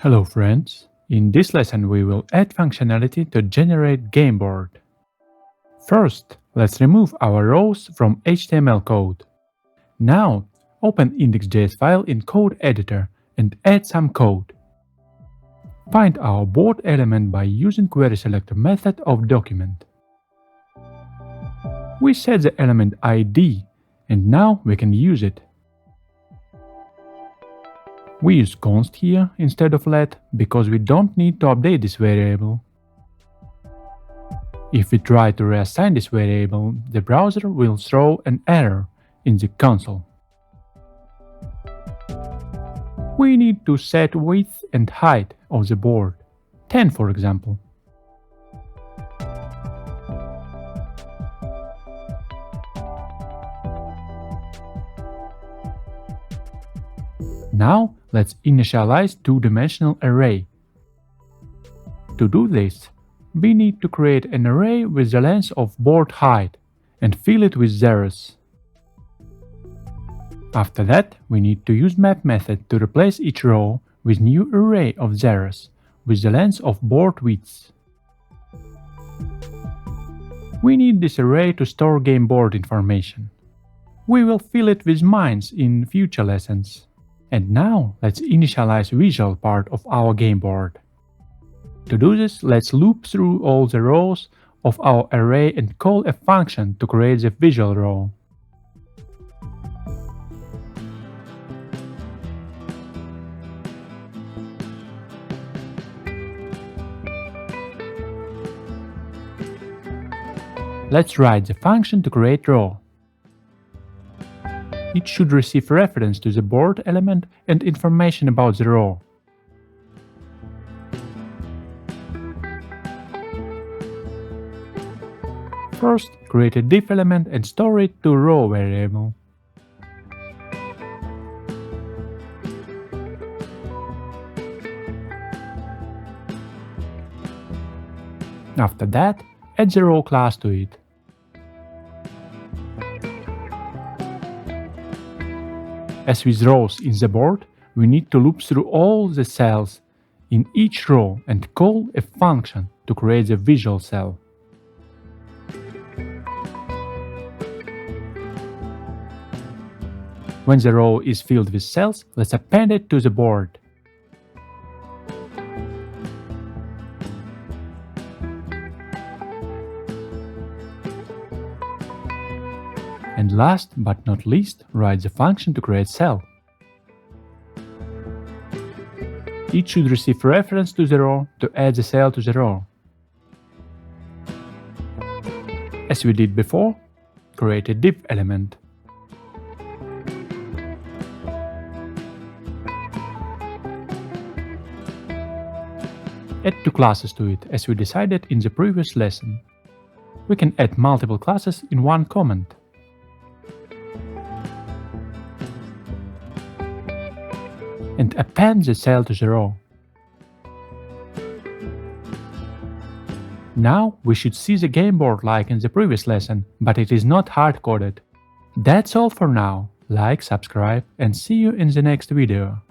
Hello friends, in this lesson we will add functionality to generate game board. First, let's remove our rows from HTML code. Now, open index.js file in code editor and add some code. Find our board element by using querySelector method of document. We set the element ID and now we can use it. We use const here instead of let because we don't need to update this variable. If we try to reassign this variable, the browser will throw an error in the console. We need to set width and height of the board, 10 for example. Now let's initialize two-dimensional array. To do this, we need to create an array with the length of board height and fill it with zeros. After that, we need to use map method to replace each row with new array of zeros with the length of board width. We need this array to store game board information. We will fill it with mines in future lessons. And now let's initialize visual part of our game board. To do this, let's loop through all the rows of our array and call a function to create the visual row. Let's write the function to create row. It should receive reference to the board element and information about the row. First, create a div element and store it to row variable. After that, add the row class to it. As with rows in the board, we need to loop through all the cells in each row and call a function to create the visual cell. When the row is filled with cells, let's append it to the board. And last but not least, write the function to create cell. It should receive reference to the row to add the cell to the row. As we did before, create a div element. Add two classes to it, as we decided in the previous lesson. We can add multiple classes in one comment. And append the cell to the row. Now we should see the game board like in the previous lesson, but it is not hard-coded. That's all for now. Like, subscribe, and see you in the next video.